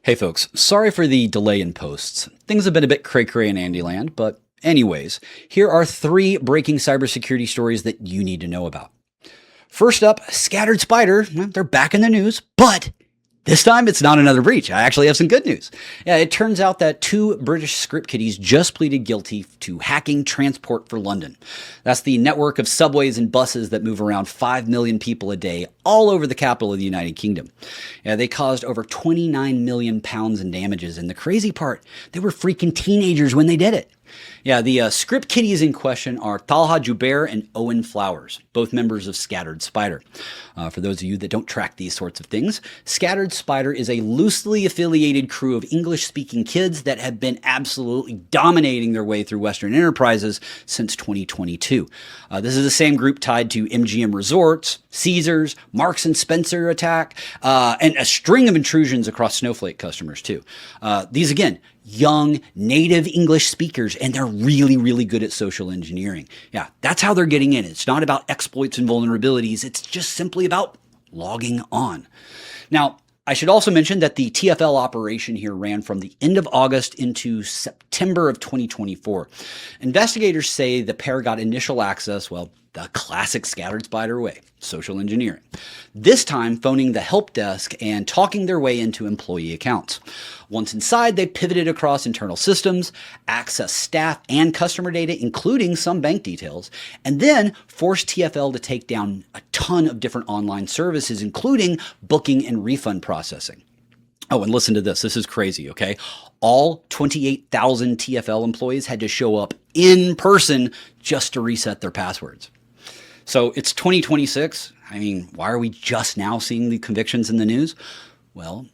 Hey folks, sorry for the delay in posts. Things have been a bit cray-cray in Andyland, but anyways, here are 3 breaking cybersecurity stories that you need to know about. First up, Scattered Spider. They're back in the news, but this time it's not another breach. I actually have some good news. Yeah, it turns out that 2 British script kiddies just pleaded guilty to hacking Transport for London. That's the network of subways and buses that move around 5 million people a day all over the capital of the United Kingdom. Yeah, they caused over £29 million in damages, and the crazy part, they were freaking teenagers when they did it. Yeah, the script kiddies in question are Talha Jubair and Owen Flowers, both members of Scattered Spider. For those of you that don't track these sorts of things, Scattered Spider is a loosely affiliated crew of English-speaking kids that have been absolutely dominating their way through Western enterprises since 2022. This is the same group tied to MGM Resorts, Caesars, Marks and Spencer attack, and a string of intrusions across Snowflake customers too. These again, young native English speakers, and they're really, really good at social engineering. Yeah, that's how they're getting in. It's not about exploits and vulnerabilities. It's just simply about logging on. Now, I should also mention that the TFL operation here ran from the end of August into September of 2024. Investigators say the pair got initial access, well, the classic Scattered Spider way, social engineering. This time, phoning the help desk and talking their way into employee accounts. Once inside, they pivoted across internal systems, accessed staff and customer data, including some bank details, and then forced TFL to take down a ton of different online services, including booking and refund processing. Oh, and listen to this. This is crazy, okay? All 28,000 TFL employees had to show up in person just to reset their passwords. So it's 2026. I mean, why are we just now seeing the convictions in the news? Well,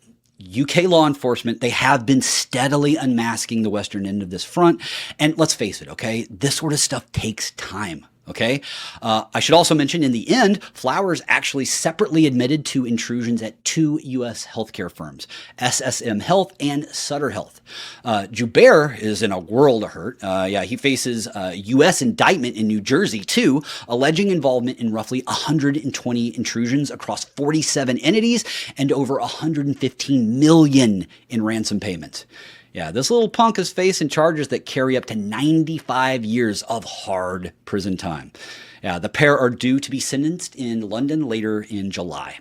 UK law enforcement, they have been steadily unmasking the western end of this front. And let's face it, okay, this sort of stuff takes time. Okay. I should also mention in the end, Flowers actually separately admitted to intrusions at 2 U.S. healthcare firms, SSM Health and Sutter Health. Jubair is in a world of hurt. He faces a U.S. indictment in New Jersey too, alleging involvement in roughly 120 intrusions across 47 entities and over 115 million in ransom payments. Yeah, this little punk is facing charges that carry up to 95 years of hard prison time. Yeah, the pair are due to be sentenced in London later in July.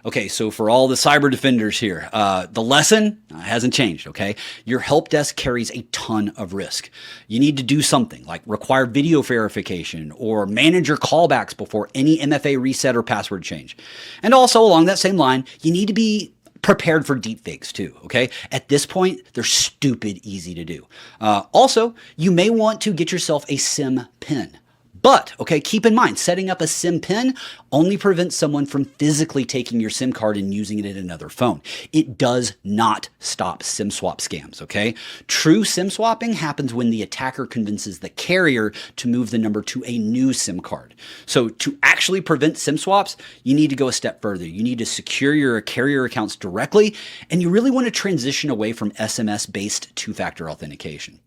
Okay, so for all the cyber defenders here, the lesson hasn't changed, okay? Your help desk carries a ton of risk. You need to do something like require video verification or manage your callbacks before any MFA reset or password change. And also along that same line, you need to be prepared for deepfakes too, okay? At this point, they're stupid easy to do. Also, you may want to get yourself a SIM pin. But, okay, keep in mind, setting up a SIM pin only prevents someone from physically taking your SIM card and using it in another phone. It does not stop SIM swap scams, okay? True SIM swapping happens when the attacker convinces the carrier to move the number to a new SIM card. So to actually prevent SIM swaps, you need to go a step further. You need to secure your carrier accounts directly, and you really want to transition away from SMS-based two-factor authentication.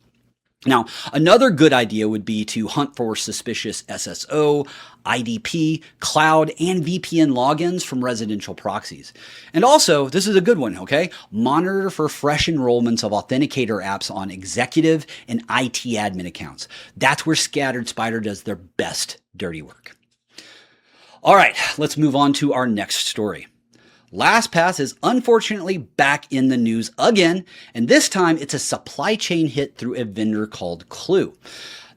Now, another good idea would be to hunt for suspicious SSO, IDP, cloud, and VPN logins from residential proxies. And also, this is a good one, okay? Monitor for fresh enrollments of authenticator apps on executive and IT admin accounts. That's where Scattered Spider does their best dirty work. All right, let's move on to our next story. LastPass is unfortunately back in the news again, and this time it's a supply chain hit through a vendor called Klue.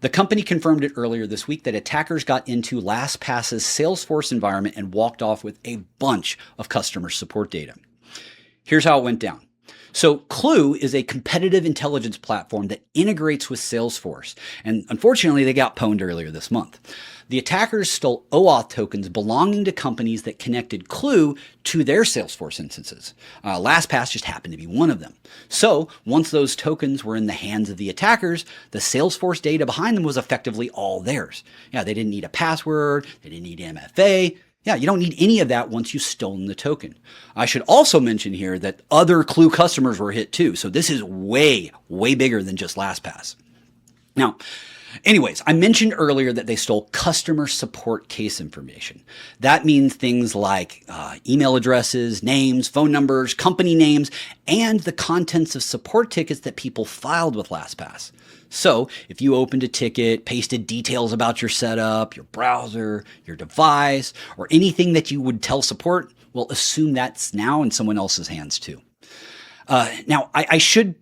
The company confirmed it earlier this week that attackers got into LastPass's Salesforce environment and walked off with a bunch of customer support data. Here's how it went down. So Klue is a competitive intelligence platform that integrates with Salesforce, and unfortunately they got pwned earlier this month. The attackers stole OAuth tokens belonging to companies that connected Klue to their Salesforce instances. LastPass just happened to be one of them. So once those tokens were in the hands of the attackers, the Salesforce data behind them was effectively all theirs. Yeah, they didn't need a password, they didn't need MFA. Yeah, you don't need any of that once you've stolen the token. I should also mention here that other Klue customers were hit too. So this is way, way bigger than just LastPass. Now, Anyways, I mentioned earlier that they stole customer support case information. That means things like email addresses, names, phone numbers, company names, and the contents of support tickets that people filed with LastPass. So if you opened a ticket, pasted details about your setup, your browser, your device, or anything that you would tell support, well, assume that's now in someone else's hands too. Now, I should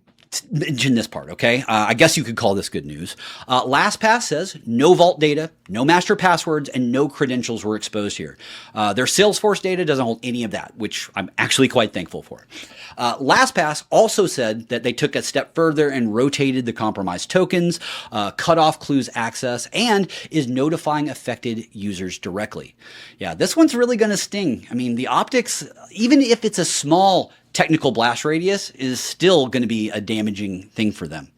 mention this part, okay? I guess you could call this good news. LastPass says no vault data, no master passwords, and no credentials were exposed here. Their Salesforce data doesn't hold any of that, which I'm actually quite thankful for. LastPass also said that they took a step further and rotated the compromised tokens, cut off Klue's access, and is notifying affected users directly. Yeah, this one's really going to sting. I mean, the optics, even if it's a small technical blast radius, is still going to be a damaging thing for them.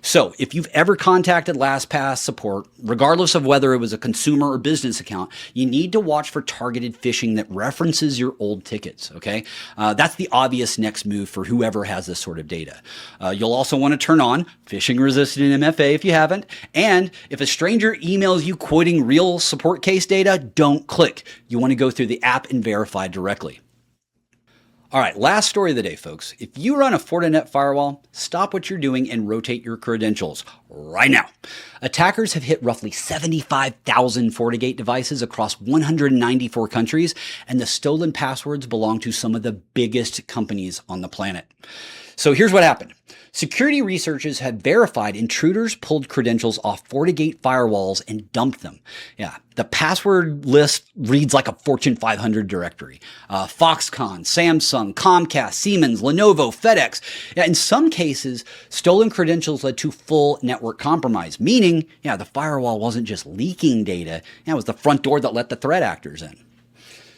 So if you've ever contacted LastPass support, regardless of whether it was a consumer or business account, you need to watch for targeted phishing that references your old tickets, okay? That's the obvious next move for whoever has this sort of data. You'll also want to turn on phishing-resistant MFA if you haven't. And if a stranger emails you quoting real support case data, don't click. You want to go through the app and verify directly. All right, last story of the day, folks. If you run a Fortinet firewall, stop what you're doing and rotate your credentials right now. Attackers have hit roughly 75,000 FortiGate devices across 194 countries, and the stolen passwords belong to some of the biggest companies on the planet. So here's what happened. Security researchers had verified intruders pulled credentials off FortiGate firewalls and dumped them. Yeah, the password list reads like a Fortune 500 directory. Foxconn, Samsung, Comcast, Siemens, Lenovo, FedEx. Yeah, in some cases, stolen credentials led to full network compromise, meaning, yeah, the firewall wasn't just leaking data. Yeah, it was the front door that let the threat actors in.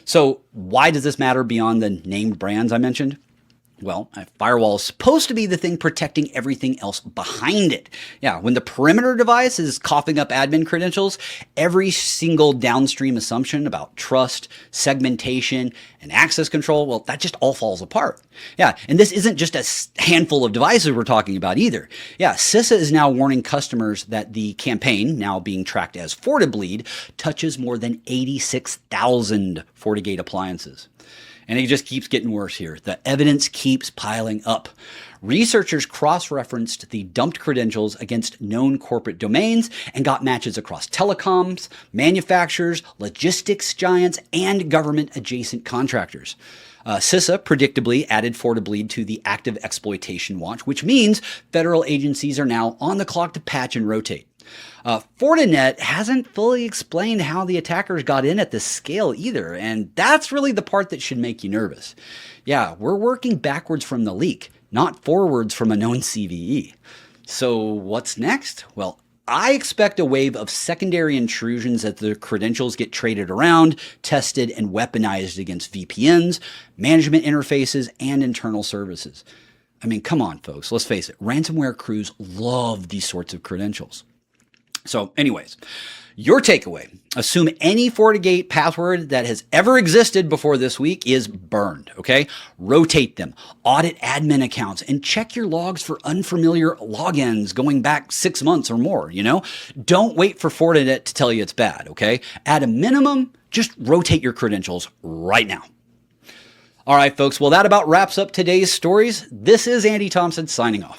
So why does this matter beyond the named brands I mentioned? Well, a firewall is supposed to be the thing protecting everything else behind it. Yeah, when the perimeter device is coughing up admin credentials, every single downstream assumption about trust, segmentation, and access control, well, that just all falls apart. Yeah, and this isn't just a handful of devices we're talking about either. Yeah, CISA is now warning customers that the campaign, now being tracked as Plead, touches more than 86,000 FortiGate appliances. And it just keeps getting worse here. The evidence keeps piling up. Researchers cross-referenced the dumped credentials against known corporate domains and got matches across telecoms, manufacturers, logistics giants, and government-adjacent contractors. CISA predictably added Plead to the active exploitation watch, which means federal agencies are now on the clock to patch and rotate. Fortinet hasn't fully explained how the attackers got in at this scale either, and that's really the part that should make you nervous. Yeah, we're working backwards from the leak, not forwards from a known CVE. So what's next? Well, I expect a wave of secondary intrusions as the credentials get traded around, tested, and weaponized against VPNs, management interfaces, and internal services. I mean, come on, folks, let's face it, ransomware crews love these sorts of credentials. So anyways, your takeaway, assume any FortiGate password that has ever existed before this week is burned, okay? Rotate them, audit admin accounts, and check your logs for unfamiliar logins going back 6 months or more, you know? Don't wait for Fortinet to tell you it's bad, okay? At a minimum, just rotate your credentials right now. All right, folks, well, that about wraps up today's stories. This is Andy Thompson signing off.